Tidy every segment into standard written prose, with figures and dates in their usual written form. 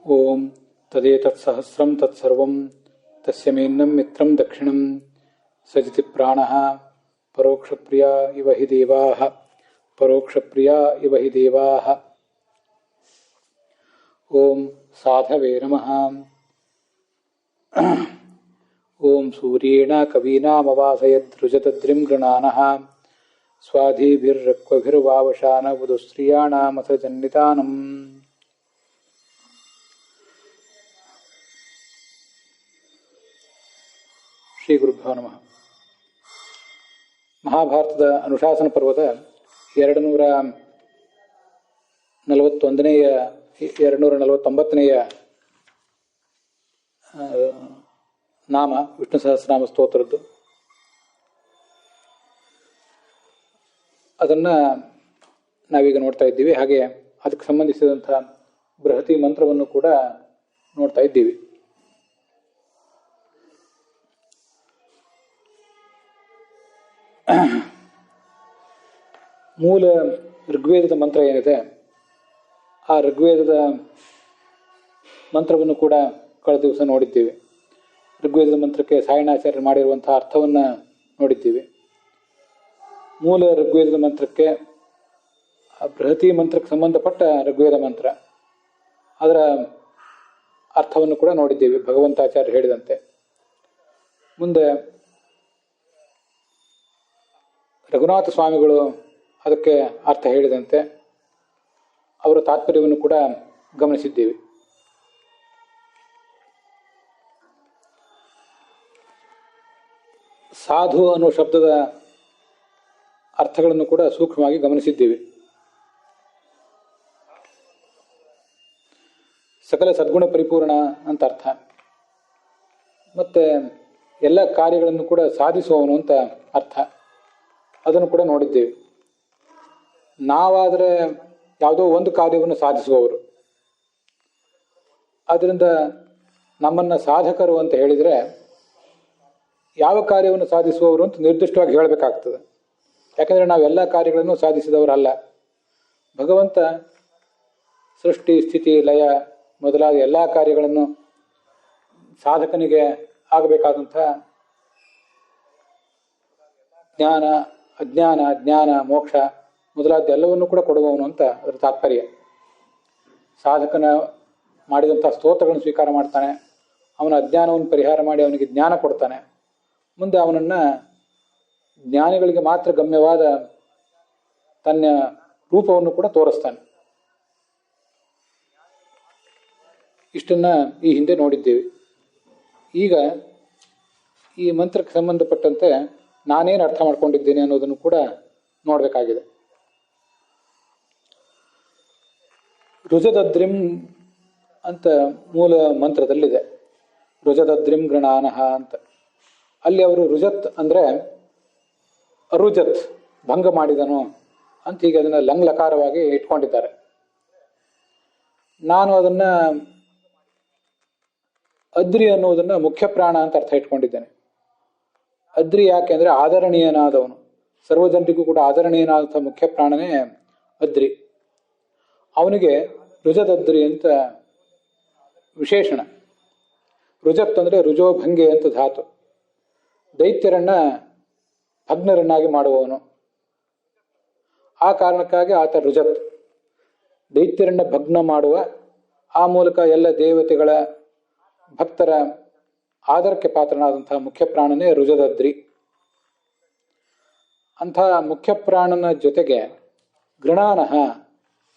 ಓಂ ತದೇತತ್ಸಹಸ್ರಂ ತತ್ಸರ್ವಂ ತಸ್ಯ ಮೇನ್ನಂ ಮಿತ್ರಂ ದಕ್ಷಿಣಂ ಸಜತಿ ಪ್ರಾಣಃ ಪರೋಕ್ಷಪ್ರಿಯ ಇವ ಹಿ ದೇವಾಃ ಪರೋಕ್ಷಪ್ರಿಯ ಇವ ಹಿ ದೇವಾಃ. ಓಂ ಸಾಧವೇ ನಮಃ. ಓಂ ಸೂರ್ಯೇಣ ಕವೀನಾಮವಾಸಯದ್ರುಜತದ್ರಿಂ ಗೃಣಾನಃ ಸ್ವಾಧೀಭಿರ್ರಕ್ವಭಿರ್ವಾವಶಾನ ವಧುಸ್ತ್ರಿಯಾಣಾಮಥ ಜನ್ನಿತಾನಂ. ಶ್ರೀ ಗುರುಭ್ಯೋ ನಮಃ. ಮಹಾಭಾರತದ ಅನುಶಾಸನ ಪರ್ವದ 249ನೇ ನಾಮ ವಿಷ್ಣು ಸಹಸ್ರನಾಮ ಸ್ತೋತ್ರದ್ದು. ಅದನ್ನು ನಾವೀಗ ನೋಡ್ತಾ ಇದ್ದೀವಿ. ಹಾಗೆ ಅದಕ್ಕೆ ಸಂಬಂಧಿಸಿದಂಥ ಬೃಹತಿ ಮಂತ್ರವನ್ನು ಕೂಡ ನೋಡ್ತಾ ಇದ್ದೀವಿ. ಮೂಲ ಋಗ್ವೇದದ ಮಂತ್ರ ಏನಿದೆ, ಆ ಋಗ್ವೇದದ ಮಂತ್ರವನ್ನು ಕೂಡ ಕಳೆದ ದಿವಸ ನೋಡಿದ್ದೀವಿ. ಋಗ್ವೇದದ ಮಂತ್ರಕ್ಕೆ ಸಾಯಣಾಚಾರ್ಯರು ಮಾಡಿರುವಂತಹ ಅರ್ಥವನ್ನು ನೋಡಿದ್ದೀವಿ. ಮೂಲ ಋಗ್ವೇದದ ಮಂತ್ರಕ್ಕೆ, ಆ ಬೃಹತಿ ಮಂತ್ರಕ್ಕೆ ಸಂಬಂಧಪಟ್ಟ ಋಗ್ವೇದ ಮಂತ್ರ, ಅದರ ಅರ್ಥವನ್ನು ಕೂಡ ನೋಡಿದ್ದೀವಿ ಭಗವಂತಾಚಾರ್ಯ ಹೇಳಿದಂತೆ. ಮುಂದೆ ರಘುನಾಥ ಸ್ವಾಮಿಗಳು ಅದಕ್ಕೆ ಅರ್ಥ ಹೇಳಿದಂತೆ ಅವರ ತಾತ್ಪರ್ಯವನ್ನು ಕೂಡ ಗಮನಿಸಿದ್ದೀವಿ. ಸಾಧು ಅನ್ನೋ ಶಬ್ದದ ಅರ್ಥಗಳನ್ನು ಕೂಡ ಸೂಕ್ಷ್ಮವಾಗಿ ಗಮನಿಸಿದ್ದೀವಿ. ಸಕಲ ಸದ್ಗುಣ ಪರಿಪೂರ್ಣ ಅಂತ ಅರ್ಥ. ಮತ್ತೆ ಎಲ್ಲ ಕಾರ್ಯಗಳನ್ನು ಕೂಡ ಸಾಧಿಸುವವನು ಅಂತ ಅರ್ಥ. ಅದನ್ನು ಕೂಡ ನೋಡಿದ್ದೇವೆ. ನಾವಾದರೆ ಯಾವುದೋ ಒಂದು ಕಾರ್ಯವನ್ನು ಸಾಧಿಸುವವರು. ಆದ್ದರಿಂದ ನಮ್ಮನ್ನು ಸಾಧಕರು ಅಂತ ಹೇಳಿದರೆ ಯಾವ ಕಾರ್ಯವನ್ನು ಸಾಧಿಸುವವರು ಅಂತ ನಿರ್ದಿಷ್ಟವಾಗಿ ಹೇಳಬೇಕಾಗ್ತದೆ. ಯಾಕಂದರೆ ನಾವೆಲ್ಲ ಕಾರ್ಯಗಳನ್ನು ಸಾಧಿಸಿದವರಲ್ಲ. ಭಗವಂತ ಸೃಷ್ಟಿ, ಸ್ಥಿತಿ, ಲಯ ಮೊದಲಾದ ಎಲ್ಲ ಕಾರ್ಯಗಳನ್ನು ಸಾಧಕನಿಗೆ ಆಗಬೇಕಾದಂಥ ಜ್ಞಾನ, ಅಜ್ಞಾನ, ಜ್ಞಾನ, ಮೋಕ್ಷ ಮೊದಲಾದ ಎಲ್ಲವನ್ನೂ ಕೂಡ ಕೊಡುವವನು ಅಂತ ಅದರ ತಾತ್ಪರ್ಯ. ಸಾಧಕನ ಮಾಡಿದಂಥ ಸ್ತೋತ್ರಗಳನ್ನು ಸ್ವೀಕಾರ ಮಾಡ್ತಾನೆ. ಅವನ ಅಜ್ಞಾನವನ್ನು ಪರಿಹಾರ ಮಾಡಿ ಅವನಿಗೆ ಜ್ಞಾನ ಕೊಡ್ತಾನೆ. ಮುಂದೆ ಅವನನ್ನು ಜ್ಞಾನಿಗಳಿಗೆ ಮಾತ್ರ ಗಮ್ಯವಾದ ತನ್ನ ರೂಪವನ್ನು ಕೂಡ ತೋರಿಸ್ತಾನೆ. ಇಷ್ಟನ್ನು ಈ ಹಿಂದೆ ನೋಡಿದ್ದೇವೆ. ಈಗ ಈ ಮಂತ್ರಕ್ಕೆ ಸಂಬಂಧಪಟ್ಟಂತೆ ನಾನೇನು ಅರ್ಥ ಮಾಡ್ಕೊಂಡಿದ್ದೇನೆ ಅನ್ನೋದನ್ನು ಕೂಡ ನೋಡಬೇಕಾಗಿದೆ. ರುಜದದ್ರಿಂ ಅಂತ ಮೂಲ ಮಂತ್ರದಲ್ಲಿದೆ. ರುಜದದ್ರಿಂ ಗೃಣಾನಃ ಅಂತ. ಅಲ್ಲಿ ಅವರು ರುಜತ್ ಅಂದರೆ ಅರುಜತ್, ಭಂಗ ಮಾಡಿದನು ಅಂತ ಹೀಗೆ ಅದನ್ನು ಲಂಗ್ಲಕಾರವಾಗಿ ಇಟ್ಕೊಂಡಿದ್ದಾರೆ. ನಾನು ಅದನ್ನು ಅದ್ರಿ ಅನ್ನೋದನ್ನು ಮುಖ್ಯ ಪ್ರಾಣ ಅಂತ ಅರ್ಥ ಇಟ್ಕೊಂಡಿದ್ದೇನೆ. ಅದ್ರಿ ಯಾಕೆ ಅಂದರೆ ಆದರಣೀಯನಾದವನು, ಸರ್ವಜನರಿಗೂ ಕೂಡ ಆದರಣೀಯನಾದಂಥ ಮುಖ್ಯ ಪ್ರಾಣನೇ ಅದ್ರಿ. ಅವನಿಗೆ ರುಜದದ್ರಿ ಅಂತ ವಿಶೇಷಣ. ರುಜತ್ ಅಂದರೆ ರುಜೋಭಂಗೆ ಅಂತ ಧಾತು. ದೈತ್ಯರನ್ನ ಭಗ್ನರನ್ನಾಗಿ ಮಾಡುವವನು. ಆ ಕಾರಣಕ್ಕಾಗಿ ಆತ ರುಜತ್. ದೈತ್ಯರನ್ನ ಭಗ್ನ ಮಾಡುವ, ಆ ಮೂಲಕ ಎಲ್ಲ ದೇವತೆಗಳ ಭಕ್ತರ ಆದರಕ್ಕೆ ಪಾತ್ರನಾದಂತಹ ಮುಖ್ಯ ಪ್ರಾಣನೇ ರುಜದದ್ರಿ. ಅಂಥ ಮುಖ್ಯ ಪ್ರಾಣನ ಜೊತೆಗೆ ಗೃಣಾನಃ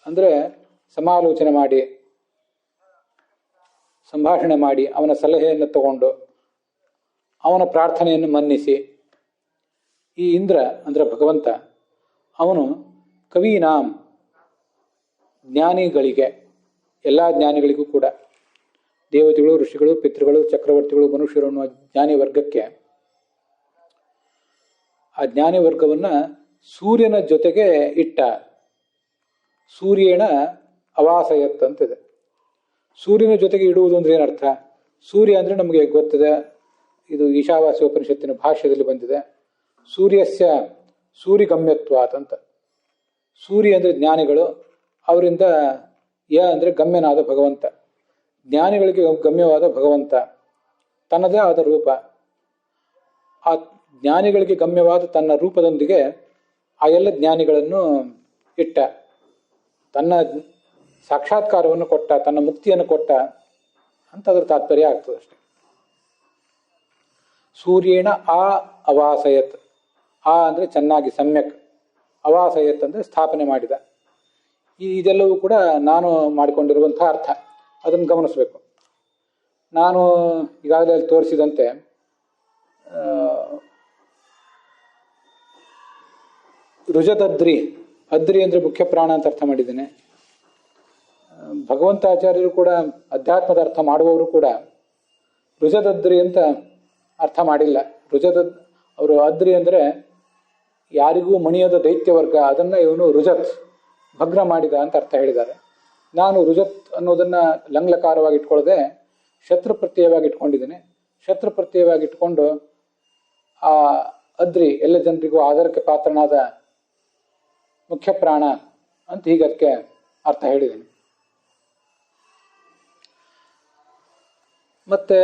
ಅಂದರೆ ಸಮಾಲೋಚನೆ ಮಾಡಿ, ಸಂಭಾಷಣೆ ಮಾಡಿ, ಅವನ ಸಲಹೆಯನ್ನು ತಗೊಂಡು ಅವನ ಪ್ರಾರ್ಥನೆಯನ್ನು ಮನ್ನಿಸಿ, ಈ ಇಂದ್ರ ಅಂದರೆ ಭಗವಂತ ಅವನು ಕವೀನಾಂ ಜ್ಞಾನಿಗಳಿಗೆ, ಎಲ್ಲ ಜ್ಞಾನಿಗಳಿಗೂ ಕೂಡ, ದೇವತೆಗಳು, ಋಷಿಗಳು, ಪಿತೃಗಳು, ಚಕ್ರವರ್ತಿಗಳು, ಮನುಷ್ಯರು ಅನ್ನುವ ಜ್ಞಾನಿ ವರ್ಗಕ್ಕೆ, ಆ ಜ್ಞಾನಿ ವರ್ಗವನ್ನು ಸೂರ್ಯನ ಜೊತೆಗೆ ಇಟ್ಟ. ಸೂರ್ಯನ ಅವಾಸಯತ್ ಅಂತಿದೆ. ಸೂರ್ಯನ ಜೊತೆಗೆ ಇಡುವುದು ಅಂದ್ರೆ ಏನರ್ಥ? ಸೂರ್ಯ ಅಂದರೆ ನಮಗೆ ಗೊತ್ತಿದೆ, ಇದು ಈಶಾವಾಸ್ಯ ಉಪನಿಷತ್ತಿನ ಭಾಷ್ಯದಲ್ಲಿ ಬಂದಿದೆ. ಸೂರ್ಯಸ್ಯ ಸೂರ್ಯಗಮ್ಯತ್ವಾತ್ ಅಂತ. ಸೂರ್ಯ ಅಂದರೆ ಜ್ಞಾನಿಗಳು, ಅವರಿಂದ ಯ ಅಂದರೆ ಗಮ್ಯನಾದ ಭಗವಂತ. ಜ್ಞಾನಿಗಳಿಗೆ ಗಮ್ಯವಾದ ಭಗವಂತ, ತನ್ನದೇ ಆದ ರೂಪ. ಆ ಜ್ಞಾನಿಗಳಿಗೆ ಗಮ್ಯವಾದ ತನ್ನ ರೂಪದೊಂದಿಗೆ ಆ ಎಲ್ಲ ಜ್ಞಾನಿಗಳನ್ನು ಇಟ್ಟ, ತನ್ನ ಸಾಕ್ಷಾತ್ಕಾರವನ್ನು ಕೊಟ್ಟ, ತನ್ನ ಮುಕ್ತಿಯನ್ನು ಕೊಟ್ಟ ಅಂತ ಅದರ ತಾತ್ಪರ್ಯ ಆಗ್ತದೆ ಅಷ್ಟೆ. ಸೂರ್ಯೇಣ ಆ ಅವಾಸಯತ್, ಆ ಅಂದರೆ ಚೆನ್ನಾಗಿ ಸಮ್ಯಕ್, ಅವಾಸಯತ್ ಅಂದರೆ ಸ್ಥಾಪನೆ ಮಾಡಿದ. ಇದೆಲ್ಲವೂ ಕೂಡ ನಾನು ಮಾಡಿಕೊಂಡಿರುವಂಥ ಅರ್ಥ, ಅದನ್ನು ಗಮನಿಸಬೇಕು. ನಾನು ಈಗಾಗಲೇ ತೋರಿಸಿದಂತೆ ರುಜತದ್ರಿ, ಅದ್ರಿ ಅಂದರೆ ಮುಖ್ಯ ಪ್ರಾಣ ಅಂತ ಅರ್ಥ ಮಾಡಿದ್ದೇನೆ. ಭಗವಂತಾಚಾರ್ಯರು ಕೂಡ ಅಧ್ಯಾತ್ಮದ ಅರ್ಥ ಮಾಡುವವರು ಕೂಡ ರುಜತದ್ರಿ ಅಂತ ಅರ್ಥ ಮಾಡಿಲ್ಲ. ಅವರು ಅದ್ರಿ ಅಂದರೆ ಯಾರಿಗೂ ಮಣಿಯದ ದೈತ್ಯ ವರ್ಗ, ಅದನ್ನು ಇವನು ರುಜತ್, ಭಗ್ನ ಮಾಡಿದ ಅಂತ ಅರ್ಥ ಹೇಳಿದ್ದಾರೆ. ನಾನು ರುಜತ್ ಅನ್ನೋದನ್ನು ಲಂಗ್ಲಕಾರವಾಗಿ ಇಟ್ಕೊಳ್ಳದೆ ಶತ್ರು ಪ್ರತ್ಯಯವಾಗಿ ಇಟ್ಕೊಂಡಿದ್ದೇನೆ. ಶತ್ರು ಪ್ರತ್ಯಯವಾಗಿ ಇಟ್ಕೊಂಡು ಆ ಅದ್ರಿ ಎಲ್ಲ ಜನರಿಗೂ ಆಧಾರಕ್ಕೆ ಪಾತ್ರನಾದ ಮುಖ್ಯ ಪ್ರಾಣ ಅಂತ ಹೀಗೆ ಅದಕ್ಕೆ ಅರ್ಥ ಹೇಳಿದ್ದೇನೆ. ಮತ್ತೆ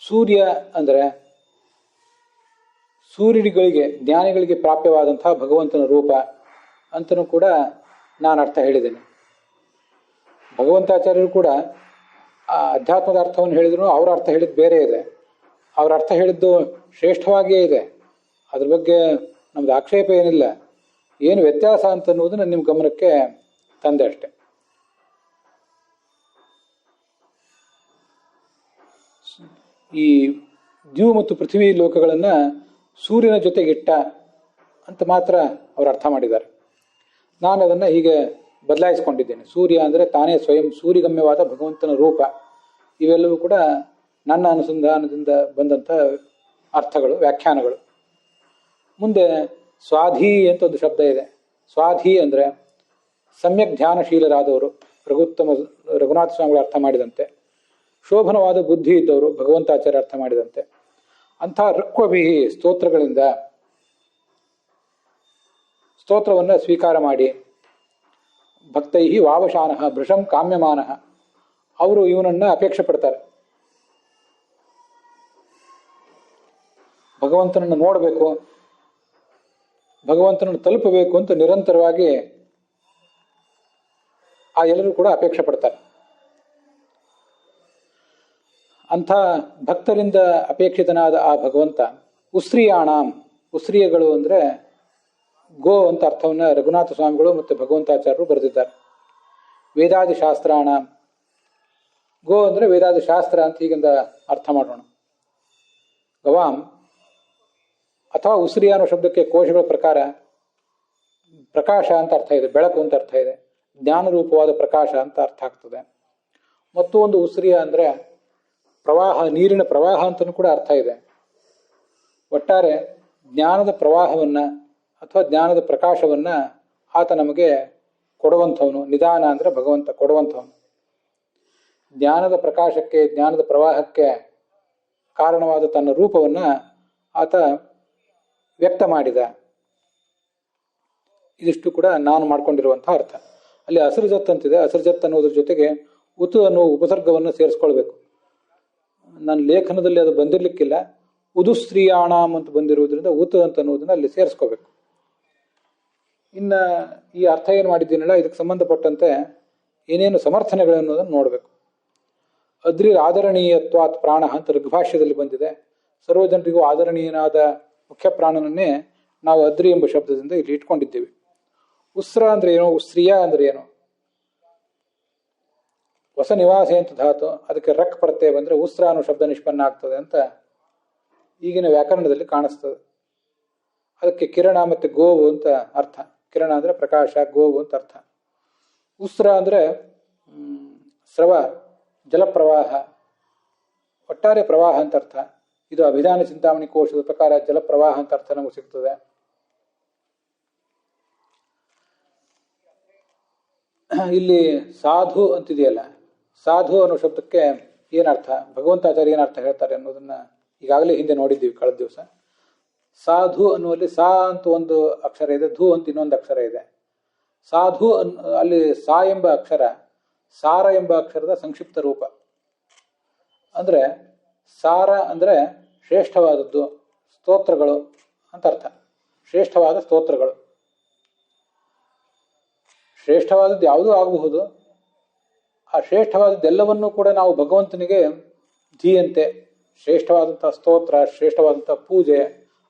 ಸೂರ್ಯ ಅಂದರೆ ಸೂರ್ಯನಿಗಳಿಗೆ ಜ್ಞಾನಿಗಳಿಗೆ ಪ್ರಾಪ್ಯವಾದಂತಹ ಭಗವಂತನ ರೂಪ ಅಂತಲೂ ಕೂಡ ನಾನು ಅರ್ಥ ಹೇಳಿದ್ದೇನೆ. ಭಗವಂತಾಚಾರ್ಯರು ಕೂಡ ಆ ಅಧ್ಯಾತ್ಮದ ಅರ್ಥವನ್ನು ಹೇಳಿದ್ರು, ಅವರ ಅರ್ಥ ಹೇಳಿದ್ದು ಬೇರೆ ಇದೆ. ಅವರ ಅರ್ಥ ಹೇಳಿದ್ದು ಶ್ರೇಷ್ಠವಾಗಿಯೇ ಇದೆ, ಅದ್ರ ಬಗ್ಗೆ ನಮ್ದು ಆಕ್ಷೇಪ ಏನಿಲ್ಲ. ಏನು ವ್ಯತ್ಯಾಸ ಅಂತನ್ನುವುದನ್ನು ನಿಮ್ಮ ಗಮನಕ್ಕೆ ತಂದೆ ಅಷ್ಟೆ. ಈ ದ್ಯು ಮತ್ತು ಪೃಥ್ವಿ ಲೋಕಗಳನ್ನು ಸೂರ್ಯನ ಜೊತೆಗಿಟ್ಟ ಅಂತ ಮಾತ್ರ ಅವರು ಅರ್ಥ ಮಾಡಿದ್ದಾರೆ. ನಾನು ಅದನ್ನು ಹೀಗೆ ಬದಲಾಯಿಸಿಕೊಂಡಿದ್ದೇನೆ. ಸೂರ್ಯ ಅಂದರೆ ತಾನೇ ಸ್ವಯಂ ಸೂರ್ಯಗಮ್ಯವಾದ ಭಗವಂತನ ರೂಪ. ಇವೆಲ್ಲವೂ ಕೂಡ ನನ್ನ ಅನುಸಂಧಾನದಿಂದ ಬಂದಂಥ ಅರ್ಥಗಳು, ವ್ಯಾಖ್ಯಾನಗಳು. ಮುಂದೆ ಸ್ವಾಧಿ ಅಂತ ಒಂದು ಶಬ್ದ ಇದೆ. ಸ್ವಾಧಿ ಅಂದರೆ ಸಮ್ಯಕ್ ಧ್ಯಾನಶೀಲರಾದವರು, ರಘುನಾಥ ಸ್ವಾಮಿಗಳು ಅರ್ಥ ಮಾಡಿದಂತೆ, ಶೋಭನವಾದ ಬುದ್ಧಿ ಇದ್ದವರು ಭಗವಂತಾಚಾರ್ಯ ಅರ್ಥ ಮಾಡಿದಂತೆ, ಅಂಥ ಋಕ್ವಭಿಹಿ ಸ್ತೋತ್ರಗಳಿಂದ ಸ್ತೋತ್ರವನ್ನು ಸ್ವೀಕಾರ ಮಾಡಿ ಭಕ್ತೈ ವಾವಶಾನಃ ಭೃಶಂ ಕಾಮ್ಯಮಾನಃ, ಅವರು ಇವನನ್ನು ಅಪೇಕ್ಷೆ ಪಡ್ತಾರೆ. ಭಗವಂತನನ್ನು ನೋಡಬೇಕು, ಭಗವಂತನನ್ನು ತಲುಪಬೇಕು ಅಂತ ನಿರಂತರವಾಗಿ ಆ ಎಲ್ಲರೂ ಕೂಡ ಅಪೇಕ್ಷೆ ಪಡ್ತಾರೆ. ಅಂಥ ಭಕ್ತರಿಂದ ಅಪೇಕ್ಷಿತನಾದ ಆ ಭಗವಂತ ಉಸ್ರಿಯಾಣಾಂ, ಉಸ್ರಿಯಗಳು ಅಂದರೆ ಗೋ ಅಂತ ಅರ್ಥವನ್ನು ರಘುನಾಥ ಸ್ವಾಮಿಗಳು ಮತ್ತು ಭಗವಂತಾಚಾರ್ಯರು ಬರೆದಿದ್ದಾರೆ. ವೇದಾದಿ ಶಾಸ್ತ್ರಾಣ, ಗೋ ಅಂದರೆ ವೇದಾದಿ ಶಾಸ್ತ್ರ ಅಂತ ಹೀಗಿಂದ ಅರ್ಥ ಮಾಡೋಣ. ಗವಾಂ ಅಥವಾ ಉಸಿರಿ ಅನ್ನೋ ಶಬ್ದಕ್ಕೆ ಕೋಶಗಳ ಪ್ರಕಾರ ಪ್ರಕಾಶ ಅಂತ ಅರ್ಥ ಇದೆ, ಬೆಳಕು ಅಂತ ಅರ್ಥ ಇದೆ, ಜ್ಞಾನರೂಪವಾದ ಪ್ರಕಾಶ ಅಂತ ಅರ್ಥ ಆಗ್ತದೆ. ಮತ್ತು ಒಂದು ಉಸಿರಿಯ ಅಂದರೆ ಪ್ರವಾಹ, ನೀರಿನ ಪ್ರವಾಹ ಅಂತಲೂ ಕೂಡ ಅರ್ಥ ಇದೆ. ಒಟ್ಟಾರೆ ಜ್ಞಾನದ ಪ್ರವಾಹವನ್ನು ಅಥವಾ ಜ್ಞಾನದ ಪ್ರಕಾಶವನ್ನು ಆತ ನಮಗೆ ಕೊಡುವಂಥವನು. ನಿಧಾನ ಅಂದರೆ ಭಗವಂತ ಕೊಡುವಂಥವನು. ಜ್ಞಾನದ ಪ್ರಕಾಶಕ್ಕೆ, ಜ್ಞಾನದ ಪ್ರವಾಹಕ್ಕೆ ಕಾರಣವಾದ ತನ್ನ ರೂಪವನ್ನು ಆತ ವ್ಯಕ್ತ ಮಾಡಿದ. ಇದಿಷ್ಟು ಕೂಡ ನಾನು ಮಾಡ್ಕೊಂಡಿರುವಂಥ ಅರ್ಥ. ಅಲ್ಲಿ ಅಸೃಜತ್ ಅಂತಿದೆ. ಅಸೃಜತ್ ಅನ್ನೋದ್ರ ಜೊತೆಗೆ ಉತು ಅನ್ನೋ ಉಪಸರ್ಗವನ್ನು ಸೇರಿಸ್ಕೊಳ್ಬೇಕು. ನನ್ನ ಲೇಖನದಲ್ಲಿ ಅದು ಬಂದಿರಲಿಕ್ಕಿಲ್ಲ. ಉದುಸ್ತ್ರೀಯಾಣಾಂ ಅಂತ ಬಂದಿರುವುದರಿಂದ ಉತು ಅಂತ ಅನ್ನೋದನ್ನ ಅಲ್ಲಿ ಸೇರಿಸ್ಕೋಬೇಕು. ಇನ್ನು ಈ ಅರ್ಥ ಏನು ಮಾಡಿದ್ದೀನಲ್ಲ, ಇದಕ್ಕೆ ಸಂಬಂಧಪಟ್ಟಂತೆ ಏನೇನು ಸಮರ್ಥನೆಗಳು ಅನ್ನೋದನ್ನು ನೋಡಬೇಕು. ಅದ್ರಿ ಆದರಣೀಯತ್ವಾತ್ ಪ್ರಾಣ ಅಂತ ಋಗ್ಭಾಷ್ಯದಲ್ಲಿ ಬಂದಿದೆ. ಸರ್ವಜನರಿಗೂ ಆದರಣೀಯನಾದ ಮುಖ್ಯ ಪ್ರಾಣನನ್ನೇ ನಾವು ಅದ್ರಿ ಎಂಬ ಶಬ್ದದಿಂದ ಇಲ್ಲಿ ಇಟ್ಕೊಂಡಿದ್ದೇವೆ. ಉಸ್ರ ಅಂದ್ರೆ ಏನು, ಉಸ್ರಿಯ ಅಂದ್ರೆ ಏನು? ಹೊಸ ನಿವಾಸಿ ಅಂತ ಧಾತು, ಅದಕ್ಕೆ ರಕ್ ಪ್ರತ್ಯಯ ಬಂದರೆ ಉಸ್ರ ಅನ್ನೋ ಶಬ್ದ ನಿಷ್ಪನ್ನ ಆಗ್ತದೆ ಅಂತ ಈಗಿನ ವ್ಯಾಕರಣದಲ್ಲಿ ಕಾಣಿಸ್ತದೆ. ಅದಕ್ಕೆ ಕಿರಣ ಮತ್ತು ಗೋವು ಅಂತ ಅರ್ಥ. ಕಿರಣ ಅಂದರೆ ಪ್ರಕಾಶ, ಗೋವು ಅಂತ ಅರ್ಥ. ಉಸ್ರ ಅಂದರೆ ಸ್ರವ, ಜಲಪ್ರವಾಹ, ಒಟ್ಟಾರೆ ಪ್ರವಾಹ ಅಂತ ಅರ್ಥ. ಇದು ಅಭಿಧಾನ ಚಿಂತಾಮಣಿ ಕೋಶದ ಪ್ರಕಾರ ಜಲಪ್ರವಾಹ ಅಂತ ಅರ್ಥ ನಮಗೆ ಸಿಗ್ತದೆ. ಇಲ್ಲಿ ಸಾಧು ಅಂತಿದೆಯಲ್ಲ, ಸಾಧು ಅನ್ನೋ ಶಬ್ದಕ್ಕೆ ಏನರ್ಥ, ಭಗವಂತಾಚಾರ್ಯ ಏನರ್ಥ ಹೇಳ್ತಾರೆ ಅನ್ನೋದನ್ನ ಈಗಾಗಲೇ ಹಿಂದೆ ನೋಡಿದ್ದೀವಿ ಕಳೆದ ದಿವಸ. ಸಾಧು ಅನ್ನುವಲ್ಲಿ ಸಾ ಅಂತ ಒಂದು ಅಕ್ಷರ ಇದೆ, ಧು ಅಂತ ಇನ್ನೊಂದು ಅಕ್ಷರ ಇದೆ. ಸಾಧು ಅಲ್ಲಿ ಸಾ ಎಂಬ ಅಕ್ಷರ ಸಾರ ಎಂಬ ಅಕ್ಷರದ ಸಂಕ್ಷಿಪ್ತ ರೂಪ. ಅಂದರೆ ಸಾರ ಅಂದರೆ ಶ್ರೇಷ್ಠವಾದದ್ದು, ಸ್ತೋತ್ರಗಳು ಅಂತ ಅರ್ಥ. ಶ್ರೇಷ್ಠವಾದ ಸ್ತೋತ್ರಗಳು. ಶ್ರೇಷ್ಠವಾದದ್ದು ಯಾವುದೂ ಆಗಬಹುದು. ಆ ಶ್ರೇಷ್ಠವಾದದ್ದೆಲ್ಲವನ್ನೂ ಕೂಡ ನಾವು ಭಗವಂತನಿಗೆ ಧೀಯಂತೆ, ಶ್ರೇಷ್ಠವಾದಂಥ ಸ್ತೋತ್ರ, ಶ್ರೇಷ್ಠವಾದಂಥ ಪೂಜೆ,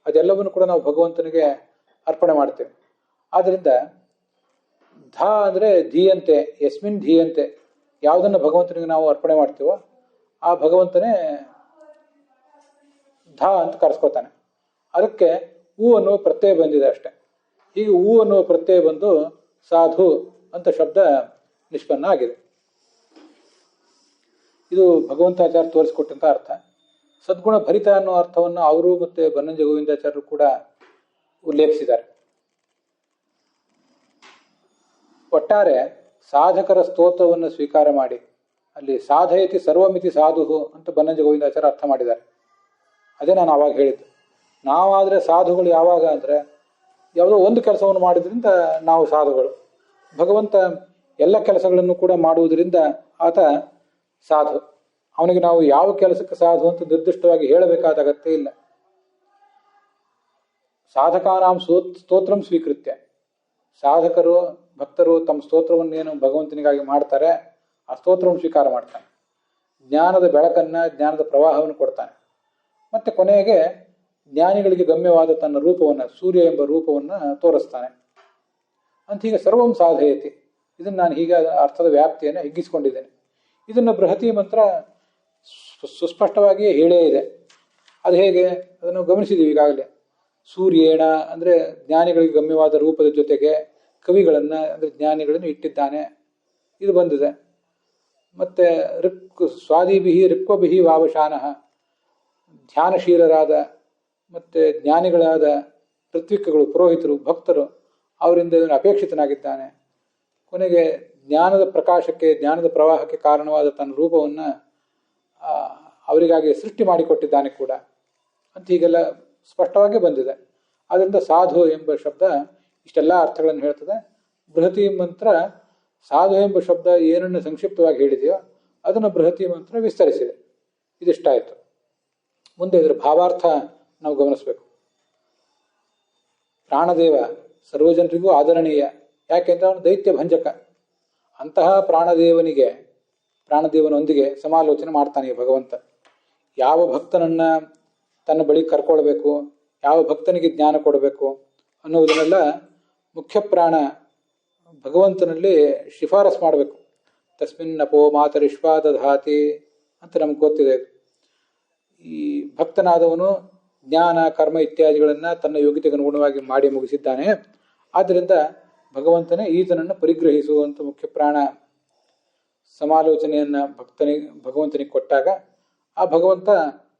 ಅದೆಲ್ಲವನ್ನು ಕೂಡ ನಾವು ಭಗವಂತನಿಗೆ ಅರ್ಪಣೆ ಮಾಡ್ತೇವೆ. ಆದ್ದರಿಂದ ಧ ಅಂದರೆ ಧೀಯಂತೆ, ಯಸ್ಮಿನ್ ಧೀಯಂತೆ, ಯಾವುದನ್ನು ಭಗವಂತನಿಗೆ ನಾವು ಅರ್ಪಣೆ ಮಾಡ್ತೀವೋ ಆ ಭಗವಂತನೇ ಧ ಅಂತ ಕರೆಸ್ಕೋತಾನೆ. ಅದಕ್ಕೆ ಹೂ ಅನ್ನುವ ಪ್ರತ್ಯಯ ಬಂದಿದೆ ಅಷ್ಟೆ. ಹೀಗೆ ಹೂ ಅನ್ನುವ ಪ್ರತ್ಯಯ ಬಂದು ಸಾಧು ಅಂತ ಶಬ್ದ ನಿಷ್ಪನ್ನ ಆಗಿದೆ. ಇದು ಭಗವಂತಾಚಾರ್ಯ ತೋರಿಸಿಕೊಟ್ಟಂತ ಅರ್ಥ. ಸದ್ಗುಣ ಭರಿತ ಅನ್ನೋ ಅರ್ಥವನ್ನು ಅವರು ಮತ್ತೆ ಬನ್ನಂಜ ಗೋವಿಂದಾಚಾರ್ಯರು ಕೂಡ ಉಲ್ಲೇಖಿಸಿದ್ದಾರೆ. ಒಟ್ಟಾರೆ ಸಾಧಕರ ಸ್ತೋತ್ರವನ್ನು ಸ್ವೀಕಾರ ಮಾಡಿ, ಅಲ್ಲಿ ಸಾಧಯತಿ ಸರ್ವಮಿತಿ ಸಾಧು ಅಂತ ಬನ್ನಂಜ ಗೋವಿಂದಾಚಾರ್ಯ ಅರ್ಥ ಮಾಡಿದ್ದಾರೆ. ಅದೇ ನಾನು ಆವಾಗ ಹೇಳಿದ್ದು. ನಾವಾದರೆ ಸಾಧುಗಳು ಯಾವಾಗ ಅಂದರೆ ಯಾವುದೋ ಒಂದು ಕೆಲಸವನ್ನು ಮಾಡಿದ್ರಿಂದ ನಾವು ಸಾಧುಗಳು. ಭಗವಂತ ಎಲ್ಲ ಕೆಲಸಗಳನ್ನು ಕೂಡ ಮಾಡುವುದರಿಂದ ಆತ ಸಾಧು. ಅವನಿಗೆ ನಾವು ಯಾವ ಕೆಲಸಕ್ಕೆ ಸಾಧು ಅಂತ ನಿರ್ದಿಷ್ಟವಾಗಿ ಹೇಳಬೇಕಾದ ಅಗತ್ಯ ಇಲ್ಲ. ಸಾಧಕಾನಾಂ ಸ್ತೋತ್ರಂ ಸ್ವೀಕೃತ್ಯ, ಸಾಧಕರು ಭಕ್ತರು ತಮ್ಮ ಸ್ತೋತ್ರವನ್ನೇನು ಭಗವಂತನಿಗಾಗಿ ಮಾಡ್ತಾರೆ ಆ ಸ್ತೋತ್ರವನ್ನು ಸ್ವೀಕಾರ ಮಾಡ್ತಾನೆ. ಜ್ಞಾನದ ಬೆಳಕನ್ನು, ಜ್ಞಾನದ ಪ್ರವಾಹವನ್ನು ಕೊಡ್ತಾನೆ. ಮತ್ತೆ ಕೊನೆಗೆ ಜ್ಞಾನಿಗಳಿಗೆ ಗಮ್ಯವಾದ ತನ್ನ ರೂಪವನ್ನು, ಸೂರ್ಯ ಎಂಬ ರೂಪವನ್ನು ತೋರಿಸ್ತಾನೆ ಅಂತ. ಹೀಗೆ ಸರ್ವಂ ಸಾಧಯತಿ, ಇದನ್ನು ನಾನು ಹೀಗೆ ಅರ್ಥದ ವ್ಯಾಪ್ತಿಯನ್ನು ಹಿಗ್ಗಿಸಿಕೊಂಡಿದ್ದೇನೆ. ಇದನ್ನು ಬೃಹತಿ ಮಂತ್ರ ಸುಸ್ಪಷ್ಟವಾಗಿಯೇ ಹೇಳೇ ಇದೆ. ಅದು ಹೇಗೆ ಅದನ್ನು ಗಮನಿಸಿದ್ದೀವಿ ಈಗಾಗಲೇ. ಸೂರ್ಯೇಣ ಅಂದರೆ ಜ್ಞಾನಿಗಳಿಗೆ ಗಮ್ಯವಾದ ರೂಪದ ಜೊತೆಗೆ ಕವಿಗಳನ್ನು ಅಂದರೆ ಜ್ಞಾನಿಗಳನ್ನು ಇಟ್ಟಿದ್ದಾನೆ, ಇದು ಬಂದಿದೆ. ಮತ್ತು ಸ್ವಾದಿಭಿಹಿ ರಿಕ್ವಭಿಹಿ ವಾವಶಾನಃ, ಧ್ಯಾನಶೀಲರಾದ ಮತ್ತು ಜ್ಞಾನಿಗಳಾದ ಋತ್ವಿಕಗಳು, ಪುರೋಹಿತರು, ಭಕ್ತರು, ಅವರಿಂದ ಇದನ್ನು ಅಪೇಕ್ಷಿತನಾಗಿದ್ದಾನೆ. ಕೊನೆಗೆ ಜ್ಞಾನದ ಪ್ರಕಾಶಕ್ಕೆ, ಜ್ಞಾನದ ಪ್ರವಾಹಕ್ಕೆ ಕಾರಣವಾದ ತನ್ನ ರೂಪವನ್ನು ಅವರಿಗಾಗಿ ಸೃಷ್ಟಿ ಮಾಡಿಕೊಟ್ಟಿದ್ದಾನೆ ಕೂಡ ಅಂತ ಹೀಗೆಲ್ಲ ಸ್ಪಷ್ಟವಾಗಿ ಬಂದಿದೆ. ಆದ್ದರಿಂದ ಸಾಧು ಎಂಬ ಶಬ್ದ ಇಷ್ಟೆಲ್ಲ ಅರ್ಥಗಳನ್ನು ಹೇಳ್ತದೆ. ಬೃಹತಿ ಮಂತ್ರ ಸಾಧು ಎಂಬ ಶಬ್ದ ಏನನ್ನು ಸಂಕ್ಷಿಪ್ತವಾಗಿ ಹೇಳಿದೆಯೋ ಅದನ್ನು ಬೃಹತಿ ಮಂತ್ರ ವಿಸ್ತರಿಸಿದೆ. ಇದಿಷ್ಟಾಯಿತು. ಮುಂದೆ ಇದರ ಭಾವಾರ್ಥ ನಾವು ಗಮನಿಸಬೇಕು. ಪ್ರಾಣದೇವ ಸರ್ವಜನರಿಗೂ ಆದರಣೀಯ. ಯಾಕೆಂದರೆ ಅವನು ದೈತ್ಯ ಭಂಜಕ. ಅಂತಹ ಪ್ರಾಣದೇವನೊಂದಿಗೆ ಸಮಾಲೋಚನೆ ಮಾಡ್ತಾನೆ ಭಗವಂತ. ಯಾವ ಭಕ್ತನನ್ನು ತನ್ನ ಬಳಿ ಕರ್ಕೊಳ್ಬೇಕು, ಯಾವ ಭಕ್ತನಿಗೆ ಜ್ಞಾನ ಕೊಡಬೇಕು ಅನ್ನುವುದನ್ನೆಲ್ಲ ಮುಖ್ಯ ಪ್ರಾಣ ಭಗವಂತನಲ್ಲಿ ಶಿಫಾರಸ್ ಮಾಡಬೇಕು. ತಸ್ಮಿನ್ನಪೋ ಮಾತರಿಶ್ವಾ ದಧಾತಿ ಅಂತ ನಮ್ಗೆ ಗೊತ್ತಿದೆ. ಈ ಭಕ್ತನಾದವನು ಜ್ಞಾನ, ಕರ್ಮ ಇತ್ಯಾದಿಗಳನ್ನು ತನ್ನ ಯೋಗ್ಯತೆಗೆ ಅನುಗುಣವಾಗಿ ಮಾಡಿ ಮುಗಿಸಿದ್ದಾನೆ. ಆದ್ದರಿಂದ ಭಗವಂತನೇ ಈತನನ್ನು ಪರಿಗ್ರಹಿಸುವಂಥ ಮುಖ್ಯ ಪ್ರಾಣ ಸಮಾಲೋಚನೆಯನ್ನು ಭಗವಂತನಿಗೆ ಕೊಟ್ಟಾಗ ಆ ಭಗವಂತ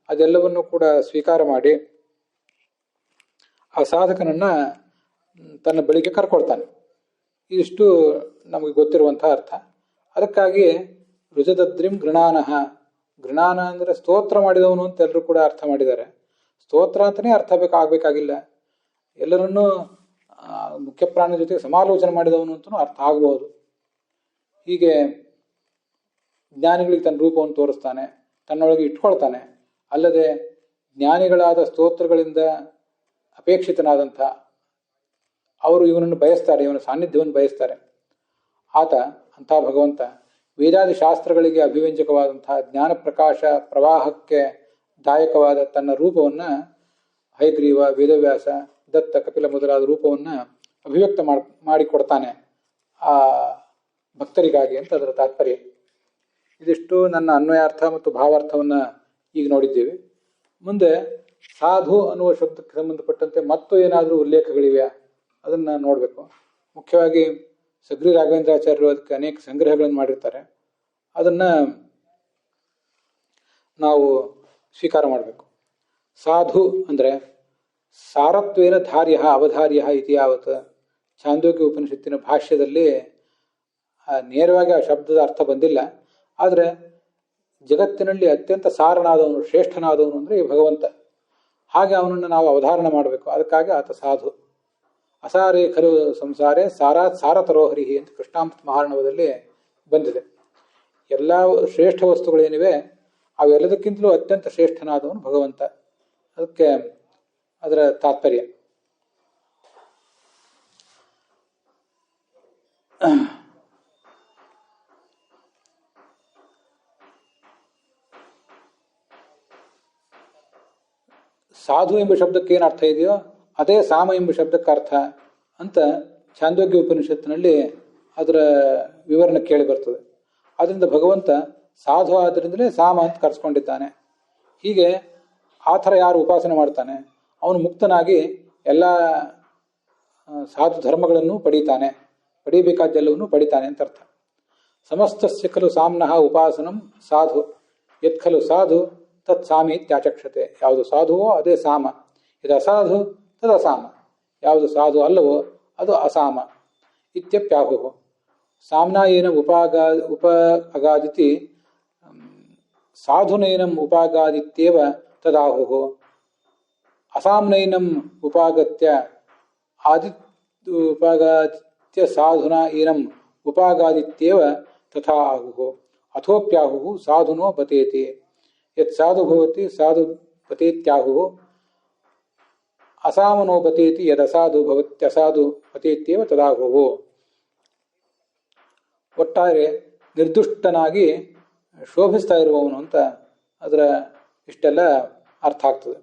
ಅದೆಲ್ಲವನ್ನು ಕೂಡ ಸ್ವೀಕಾರ ಮಾಡಿ ಆ ಸಾಧಕನನ್ನು ತನ್ನ ಬಳಿಗೆ ಕರ್ಕೊಳ್ತಾನೆ. ಇದಿಷ್ಟು ನಮಗೆ ಗೊತ್ತಿರುವಂತಹ ಅರ್ಥ. ಅದಕ್ಕಾಗಿ ರುಜದದ್ರಿಂ ಗೃಣಾನಃ, ಗೃಣಾನ ಅಂದರೆ ಸ್ತೋತ್ರ ಮಾಡಿದವನು ಅಂತ ಎಲ್ಲರೂ ಕೂಡ ಅರ್ಥ ಮಾಡಿದ್ದಾರೆ. ಸ್ತೋತ್ರ ಅಂತಲೇ ಅರ್ಥ ಆಗಬೇಕಾಗಿಲ್ಲ. ಎಲ್ಲರನ್ನೂ ಮುಖ್ಯ ಪ್ರಾಣ ಜೊತೆಗೆ ಸಮಾಲೋಚನೆ ಮಾಡಿದವನು ಅಂತಲೂ ಅರ್ಥ ಆಗಬಹುದು. ಹೀಗೆ ಜ್ಞಾನಿಗಳಿಗೆ ತನ್ನ ರೂಪವನ್ನು ತೋರಿಸ್ತಾನೆ, ತನ್ನೊಳಗೆ ಇಟ್ಕೊಳ್ತಾನೆ. ಅಲ್ಲದೆ ಜ್ಞಾನಿಗಳಾದ ಸ್ತೋತ್ರಗಳಿಂದ ಅಪೇಕ್ಷಿತನಾದಂಥ ಅವರು ಇವನನ್ನು ಬಯಸ್ತಾರೆ, ಇವನ ಸಾನ್ನಿಧ್ಯವನ್ನು ಬಯಸ್ತಾರೆ. ಆತ ಅಂಥ ಭಗವಂತ ವೇದಾದಿ ಶಾಸ್ತ್ರಗಳಿಗೆ ಅಭಿವ್ಯಂಜಕವಾದಂತಹ ಜ್ಞಾನ ಪ್ರಕಾಶ ಪ್ರವಾಹಕ್ಕೆ ದಾಯಕವಾದ ತನ್ನ ರೂಪವನ್ನು ಹಯಗ್ರೀವ, ವೇದವ್ಯಾಸ, ದತ್ತ, ಕಪಿಲ ಮೊದಲಾದ ರೂಪವನ್ನು ಅಭಿವ್ಯಕ್ತ ಮಾಡಿಕೊಡ್ತಾನೆ ಆ ಭಕ್ತರಿಗಾಗಿ ಅಂತ ಅದರ ತಾತ್ಪರ್ಯ. ಇದಿಷ್ಟು ನನ್ನ ಅನ್ವಯಾರ್ಥ ಮತ್ತು ಭಾವಾರ್ಥವನ್ನು ಈಗ ನೋಡಿದ್ದೀವಿ. ಮುಂದೆ ಸಾಧು ಅನ್ನುವ ಶಬ್ದಕ್ಕೆ ಸಂಬಂಧಪಟ್ಟಂತೆ ಮತ್ತು ಏನಾದರೂ ಉಲ್ಲೇಖಗಳಿವೆ ಅದನ್ನು ನೋಡಬೇಕು. ಮುಖ್ಯವಾಗಿ ಸಗ್ರಿ ರಾಘವೇಂದ್ರಾಚಾರ್ಯರು ಅದಕ್ಕೆ ಅನೇಕ ಸಂಗ್ರಹಗಳನ್ನು ಮಾಡಿರ್ತಾರೆ. ಅದನ್ನು ನಾವು ಸ್ವೀಕಾರ ಮಾಡಬೇಕು. ಸಾಧು ಅಂದರೆ ಸಾರತ್ವೇನ ಧಾರ್ಯ ಅವಧಾರ್ಯ ಇತಿ ಯಾವತ್. ಛಾಂದೋಗ್ಯ ಉಪನಿಷತ್ತಿನ ಭಾಷ್ಯದಲ್ಲಿ ನೇರವಾಗಿ ಆ ಶಬ್ದದ ಅರ್ಥ ಬಂದಿಲ್ಲ. ಆದರೆ ಜಗತ್ತಿನಲ್ಲಿ ಅತ್ಯಂತ ಸಾರನಾದವನು, ಶ್ರೇಷ್ಠನಾದವನು ಅಂದರೆ ಈ ಭಗವಂತ. ಹಾಗೆ ಅವನನ್ನು ನಾವು ಅವಧಾರಣೆ ಮಾಡಬೇಕು. ಅದಕ್ಕಾಗಿ ಆತ ಸಾಧು. ಅಸಾರೇ ಖಲು ಸಂಸಾರೇ ಸಾರಾತ್ ಸಾರತರೋಹರಿ ಅಂತ ಕೃಷ್ಣಾಮೃತ ಮಹಾರ್ಣವದಲ್ಲಿ ಬಂದಿದೆ. ಎಲ್ಲ ಶ್ರೇಷ್ಠ ವಸ್ತುಗಳೇನಿವೆ ಅವೆಲ್ಲದಕ್ಕಿಂತಲೂ ಅತ್ಯಂತ ಶ್ರೇಷ್ಠನಾದವನು ಭಗವಂತ. ಅದಕ್ಕೆ ಅದರ ತಾತ್ಪರ್ಯ. ಸಾಧು ಎಂಬ ಶಬ್ದಕ್ಕೆ ಏನು ಅರ್ಥ ಇದೆಯೋ ಅದೇ ಸಾಮ ಎಂಬ ಶಬ್ದಕ್ಕೆ ಅರ್ಥ ಅಂತ ಛಾಂದೋಗ್ಯ ಉಪನಿಷತ್ತಿನಲ್ಲಿ ಅದರ ವಿವರಣೆ ಕೇಳಿ ಬರ್ತದೆ. ಆದ್ದರಿಂದ ಭಗವಂತ ಸಾಧು ಆದ್ದರಿಂದಲೇ ಸಾಮ ಅಂತ ಕರೆಸ್ಕೊಂಡಿದ್ದಾನೆ. ಹೀಗೆ ಆ ಥರ ಯಾರು ಉಪಾಸನೆ ಮಾಡ್ತಾನೆ ಅವನು ಮುಕ್ತನಾಗಿ ಎಲ್ಲ ಸಾಧು ಧರ್ಮಗಳನ್ನು ಪಡೀತಾನೆ, ಪಡೀಬೇಕಾದ್ದೆಲ್ಲವನ್ನು ಪಡಿತಾನೆ ಅಂತ ಅರ್ಥ. ಸಮಸ್ತಸ್ಯ ಖಲು ಸಾಮ್ನಃ ಉಪಾಸನಂ ಸಾಧು ಯತ್ ಖಲು ಸಾಧು ತತ್ ಸಾಮಿ ಇತ್ಯಾಚಕ್ಷತೆ. ಯಾವುದು ಸಾಧುವೋ ಅದೇ ಸಾಮ, ಇದು ಅಸಾಧು ತದ್ ಅಸಾಮ, ಯಾವುದು ಸಾಧು ಅಲ್ಲವೋ ಅದು ಅಸಾಮ. ಇತ್ಯಪ್ಯಾಹು ಸಾಮ್ನಾಯೇನ ಉಪ ಅಗಾದಿತಿ ಸಾಧುನೈನಂ ಉಪಾಗಾದಿತ್ಯೇವ ತದಾಹು. ಅಸಾಮ್ನೈನಂ ಉಪಾಗತ್ಯ ಉಪಾಗಾದಿತ್ಯ ಸಾಧುನಾ ಏನಂ ಉಪಾಗಾದಿತ್ಯೇವ ತಥಾ ಆಹು. ಅಥೋಪ್ಯಾಹು ಸಾಧುನೋ ಬತೇತಿ. ಯತ್ ಸಾಧು ಭವತಿ ಸಾಧು ಪತೇತ್ಯಾಹು. ಅಸಾಮನೋ ಬತೇತಿ ಯದಸಾಧು ಭವತ್ಯಸಾಧು ಪತೇತ್ಯೇವ ತದಾಹು. ಒಟ್ಟಾರೆ ನಿರ್ದುಷ್ಟನಾಗಿ ಶೋಭಿಸ್ತಾ ಇರುವವನು ಅಂತ ಅದರ ಇಷ್ಟೆಲ್ಲ ಅರ್ಥ ಆಗ್ತದೆ.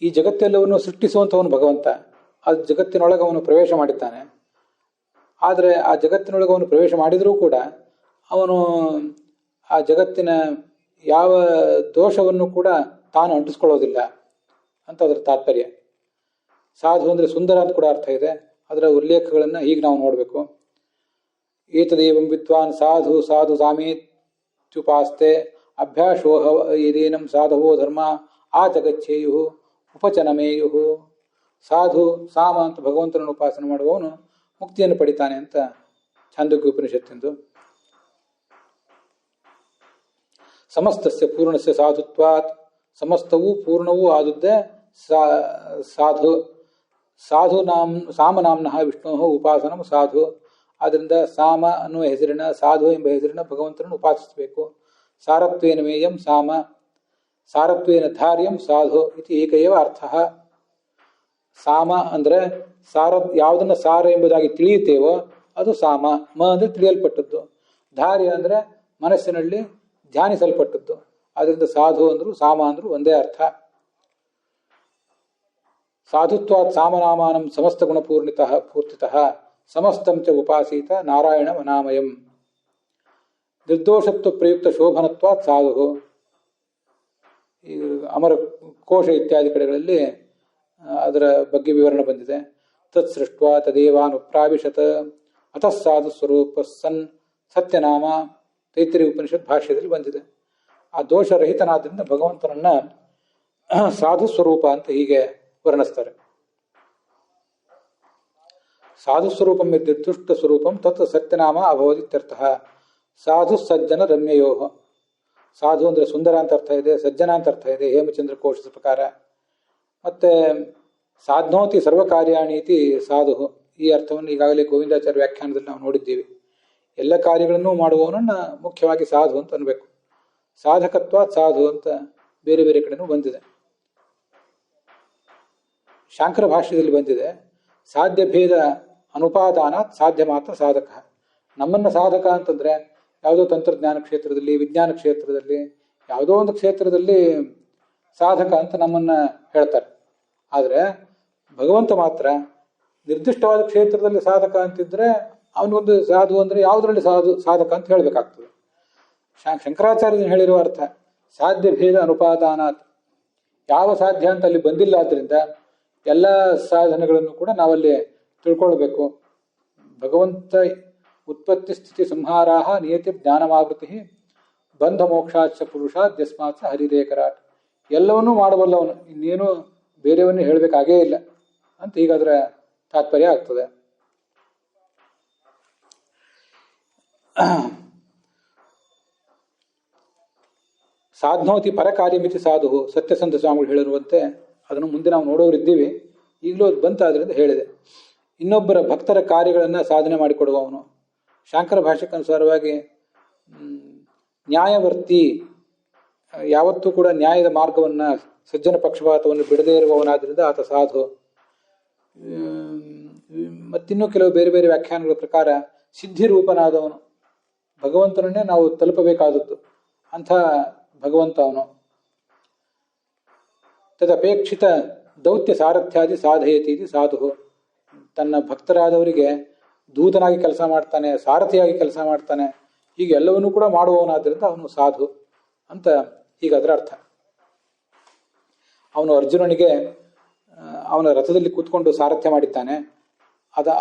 ಈ ಜಗತ್ತೆಲ್ಲವನ್ನು ಸೃಷ್ಟಿಸುವಂಥವನು ಭಗವಂತ. ಆ ಜಗತ್ತಿನೊಳಗೆ ಅವನು ಪ್ರವೇಶ ಮಾಡಿದ್ದಾನೆ. ಆದರೆ ಆ ಜಗತ್ತಿನೊಳಗೆ ಅವನು ಪ್ರವೇಶ ಮಾಡಿದರೂ ಕೂಡ ಅವನು ಆ ಜಗತ್ತಿನ ಯಾವ ದೋಷವನ್ನು ಕೂಡ ತಾನು ಅಂಟಿಸ್ಕೊಳ್ಳೋದಿಲ್ಲ ಅಂತ ಅದರ ತಾತ್ಪರ್ಯ. ಸಾಧು ಅಂದರೆ ಸುಂದರ ಅಂತ ಕೂಡ ಅರ್ಥ ಇದೆ. ಅದರ ಉಲ್ಲೇಖಗಳನ್ನು ಈಗ ನಾವು ನೋಡಬೇಕು. ಏತದೇವಂ ವಿದ್ವಾನ್ ಸಾಧು ಸಾಧು ಸಾಮೇತ್ಯುಪಾಸ್ತೆ ಅಭ್ಯಾಸೋಹ ಯದೇನಂ ಸಾಧವೋ ಧರ್ಮ ಆಚಗಚ್ಚೇಯು ಉಪಚನಮೇಯು. ಸಾಧು ಸಾಮ ಅಂತ ಭಗವಂತನನ್ನು ಉಪಾಸನೆ ಮಾಡುವವನು ಮುಕ್ತಿಯನ್ನು ಪಡಿತಾನೆ ಅಂತ ಛಾಂದೋಗ್ಯ ಉಪನಿಷತ್ತಿಂದು. ಸಮಸ್ತಸ್ಯ ಪೂರ್ಣಸ್ಯ ಸಾಧುತ್ವಾತ್, ಸಮಸ್ತವೂ ಪೂರ್ಣವೂ ಆದುದ್ದೇ ಸಾಧು. ಸಾಧು ಸಾಮನಾಮ್ನಃ ವಿಷ್ಣು ಉಪಾಸನಂ ಸಾಧು. ಆದ್ದರಿಂದ ಸಾಮ ಅನ್ನುವ ಹೆಸರಿನ, ಸಾಧು ಎಂಬ ಹೆಸರಿನ ಭಗವಂತನನ್ನು ಉಪಾಸಿಸಬೇಕು. ಸಾರತ್ವೇನ ಮೇಯಂ ಸಾಮ, ಸಾರತ್ವೇನ ಧಾರ್ಯಂ ಸಾಧು ಇತಿ ಏಕೈವ ಅರ್ಥ. ಸಾಮ ಅಂದರೆ ಯಾವುದನ್ನು ಸಾರ ಎಂಬುದಾಗಿ ತಿಳಿಯುತ್ತೇವೋ ಅದು ಸಾಮ. ಮ ಅಂದರೆ ತಿಳಿಯಲ್ಪಟ್ಟದ್ದು, ಧಾರ್ಯ ಅಂದರೆ ಮನಸ್ಸಿನಲ್ಲಿ ಧ್ಯಾನಿಸಲ್ಪಟ್ಟದ್ದು. ಆದ್ದರಿಂದ ಸಾಧು ಅಂದ್ರು ಸಾಮ ಅಂದ್ರು ಒಂದೇ ಅರ್ಥ. ಸಾಧುತ್ವಾತ್ ಸಾಮನಾಮಾನಂ ಸಮಸ್ತ ಪೂರ್ತಿತಃ ಸಮಸ್ತಂ ಚ ಉಪಾಸೀತ ನಾರಾಯಣ ಅನಾಮಯಂ. ನಿರ್ದೋಷತ್ವ ಪ್ರಯುಕ್ತ ಶೋಭನತ್ವಾತ್ ಸಾಧು. ಈ ಅಮರ ಕೋಶ ಇತ್ಯಾದಿ ಕಡೆಗಳಲ್ಲಿ ಅದರ ಬಗ್ಗೆ ವಿವರಣೆ ಬಂದಿದೆ. ತತ್ ಸೃಷ್ಟ್ವಾ ತದೇವಾನುಪ್ರಾವಿಶತ್ ಅತಃ ಸಾಧು ಸ್ವರೂಪ ಸನ್ ಸತ್ಯನಾಮ ತೈತ್ರಿಯ ಉಪನಿಷತ್ ಭಾಷ್ಯದಲ್ಲಿ ಬಂದಿದೆ. ಆ ದೋಷರಹಿತನಾದ್ರಿಂದ ಭಗವಂತನನ್ನ ಸಾಧು ಸ್ವರೂಪ ಅಂತ ಹೀಗೆ ವರ್ಣಿಸ್ತಾರೆ. ಸಾಧು ಸ್ವರೂಪಂ ನಿರ್ದುಷ್ಟ ಸ್ವರೂಪಂ ತತ್ ಸತ್ಯನಾಮ ಅಭವದಿತ್ಯರ್ಥಃ. ಸಾಧು ಸಜ್ಜನ ರಮ್ಯಯೋ. ಸಾಧು ಅಂದರೆ ಸುಂದರ ಅಂತ ಅರ್ಥ ಇದೆ, ಸಜ್ಜನ ಅಂತ ಅರ್ಥ ಇದೆ ಹೇಮಚಂದ್ರ ಕೋಶದ ಪ್ರಕಾರ. ಮತ್ತೆ ಸಾಧ್ನೋತಿ ಸರ್ವಕಾರ್ಯಾಣೀತಿ ಸಾಧು, ಈ ಅರ್ಥವನ್ನು ಈಗಾಗಲೇ ಗೋವಿಂದಾಚಾರ್ಯ ವ್ಯಾಖ್ಯಾನದಲ್ಲಿ ನಾವು ನೋಡಿದ್ದೀವಿ. ಎಲ್ಲ ಕಾರ್ಯಗಳನ್ನು ಮಾಡುವವನನ್ನ ಮುಖ್ಯವಾಗಿ ಸಾಧು ಅಂತ ಅನ್ಬೇಕು. ಸಾಧಕತ್ವ ಸಾಧು ಅಂತ ಬೇರೆ ಬೇರೆ ಕಡೆನೂ ಬಂದಿದೆ. ಶಾಂಕರ ಭಾಷ್ಯದಲ್ಲಿ ಬಂದಿದೆ, ಸಾಧ್ಯ ಭೇದ ಅನುಪಾದಾನಾತ್ ಸಾಧ್ಯ ಮಾತ್ರ ಸಾಧಕ. ನಮ್ಮನ್ನ ಸಾಧಕ ಅಂತಂದ್ರೆ ಯಾವುದೋ ತಂತ್ರಜ್ಞಾನ ಕ್ಷೇತ್ರದಲ್ಲಿ, ವಿಜ್ಞಾನ ಕ್ಷೇತ್ರದಲ್ಲಿ, ಯಾವುದೋ ಒಂದು ಕ್ಷೇತ್ರದಲ್ಲಿ ಸಾಧಕ ಅಂತ ನಮ್ಮನ್ನ ಹೇಳ್ತಾರೆ. ಆದರೆ ಭಗವಂತ ಮಾತ್ರ ನಿರ್ದಿಷ್ಟವಾದ ಕ್ಷೇತ್ರದಲ್ಲಿ ಸಾಧಕ ಅಂತಿದ್ರೆ ಅವನಿಗೊಂದು ಸಾಧು ಅಂದ್ರೆ ಯಾವುದರಲ್ಲಿ ಸಾಧಕ ಅಂತ ಹೇಳಬೇಕಾಗ್ತದೆ. ಶಂಕರಾಚಾರ್ಯನ ಹೇಳಿರುವ ಅರ್ಥ ಸಾಧ್ಯ ಭೇದ ಅನುಪಾದಾನಾತ್. ಯಾವ ಸಾಧ್ಯ ಅಂತ ಅಲ್ಲಿ ಬಂದಿಲ್ಲ, ಆದ್ದರಿಂದ ಎಲ್ಲ ಸಾಧನೆಗಳನ್ನು ಕೂಡ ನಾವಲ್ಲಿ ತಿಳ್ಕೊಳ್ಬೇಕು. ಭಗವಂತ ಉತ್ಪತ್ತಿ ಸ್ಥಿತಿ ಸಂಹಾರಾಹ ನಿಯತಿ ಜ್ಞಾನಮಾವೃತಿ ಬಂಧ ಮೋಕ್ಷಾಚ ಪುರುಷಾತ್ ಯಸ್ಮಾತ್ ಹರಿರೇಕರಾಟ್. ಎಲ್ಲವನ್ನೂ ಮಾಡಬಲ್ಲವನು, ಇನ್ನೇನು ಬೇರೆಯವನ್ನೇ ಹೇಳಬೇಕಾಗೇ ಇಲ್ಲ ಅಂತ ಹೀಗಾದ್ರ ತಾತ್ಪರ್ಯ ಆಗ್ತದೆ. ಸಾಧ್ನೋತಿ ಪರಕಾರ್ಯಮಿತಿ ಸಾಧು, ಸತ್ಯಸಂಧ ಸ್ವಾಮಿಗಳು ಹೇಳಿರುವಂತೆ ಅದನ್ನು ಮುಂದೆ ನಾವು ನೋಡೋರಿದ್ದೀವಿ. ಈಗಲೂ ಅದು ಬಂತಾದ್ರಿಂದ ಹೇಳಿದೆ. ಇನ್ನೊಬ್ಬರ ಭಕ್ತರ ಕಾರ್ಯಗಳನ್ನು ಸಾಧನೆ ಮಾಡಿಕೊಡುವವನು. ಶಾಂಕರ ಭಾಷ್ಯಕ್ಕನುಸಾರವಾಗಿ ನ್ಯಾಯವರ್ತಿ, ಯಾವತ್ತೂ ಕೂಡ ನ್ಯಾಯದ ಮಾರ್ಗವನ್ನು, ಸಜ್ಜನ ಪಕ್ಷಪಾತವನ್ನು ಬಿಡದೇ ಇರುವವನಾದ್ರಿಂದ ಆತ ಸಾಧು. ಮತ್ತಿನ್ನೂ ಕೆಲವು ಬೇರೆ ಬೇರೆ ವ್ಯಾಖ್ಯಾನಗಳ ಪ್ರಕಾರ ಸಿದ್ಧಿರೂಪನಾದವನು, ಭಗವಂತನನ್ನೇ ನಾವು ತಲುಪಬೇಕಾದದ್ದು ಅಂಥ ಭಗವಂತ ಅವನು. ತದಪೇಕ್ಷಿತ ದೌತ್ಯ ಸಾರಥ್ಯಾದಿ ಸಾಧಯತಿ ಸಾಧು. ತನ್ನ ಭಕ್ತರಾದವರಿಗೆ ದೂತನಾಗಿ ಕೆಲಸ ಮಾಡ್ತಾನೆ, ಸಾರಥಿಯಾಗಿ ಕೆಲಸ ಮಾಡ್ತಾನೆ, ಹೀಗೆ ಎಲ್ಲವನ್ನೂ ಕೂಡ ಮಾಡುವವನಾದ್ರಿಂದ ಅವನು ಸಾಧು ಅಂತ ಹೀಗೆ ಅದರ ಅರ್ಥ. ಅವನು ಅರ್ಜುನನಿಗೆ ಅವನ ರಥದಲ್ಲಿ ಕೂತ್ಕೊಂಡು ಸಾರಥ್ಯ ಮಾಡಿದ್ದಾನೆ.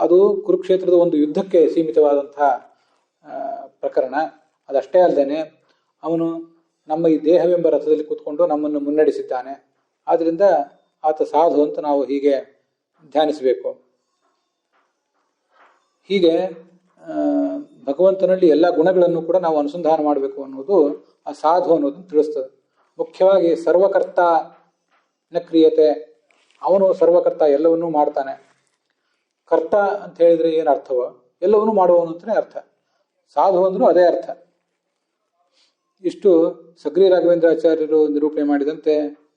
ಅದು ಕುರುಕ್ಷೇತ್ರದ ಒಂದು ಯುದ್ಧಕ್ಕೆ ಸೀಮಿತವಾದಂತಹ ಪ್ರಕರಣ. ಅದಷ್ಟೇ ಅಲ್ಲದೇನೆ ಅವನು ನಮ್ಮ ಈ ದೇಹವೆಂಬ ರಥದಲ್ಲಿ ಕೂತ್ಕೊಂಡು ನಮ್ಮನ್ನು ಮುನ್ನಡೆಸಿದ್ದಾನೆ. ಆದ್ದರಿಂದ ಆತ ಸಾಧು ಅಂತ ನಾವು ಹೀಗೆ ಧ್ಯಾನಿಸಬೇಕು. ಹೀಗೆ ಭಗವಂತನಲ್ಲಿ ಎಲ್ಲ ಗುಣಗಳನ್ನು ಕೂಡ ನಾವು ಅನುಸಂಧಾನ ಮಾಡಬೇಕು ಅನ್ನೋದು ಆ ಸಾಧು ಅನ್ನೋದನ್ನು ತಿಳಿಸ್ತದೆ. ಮುಖ್ಯವಾಗಿ ಸರ್ವಕರ್ತ ನ ಕ್ರಿಯತೆ, ಅವನು ಸರ್ವಕರ್ತ, ಎಲ್ಲವನ್ನೂ ಮಾಡ್ತಾನೆ. ಕರ್ತ ಅಂತ ಹೇಳಿದ್ರೆ ಏನು ಅರ್ಥವೋ ಎಲ್ಲವನ್ನೂ ಮಾಡುವವನು ಅಂತಲೇ ಅರ್ಥ. ಸಾಧು ಅಂದ್ರೂ ಅದೇ ಅರ್ಥ. ಇಷ್ಟು ಸಗ್ರಿ ರಾಘವೇಂದ್ರಾಚಾರ್ಯರು ನಿರೂಪಣೆ ಮಾಡಿದಂತೆ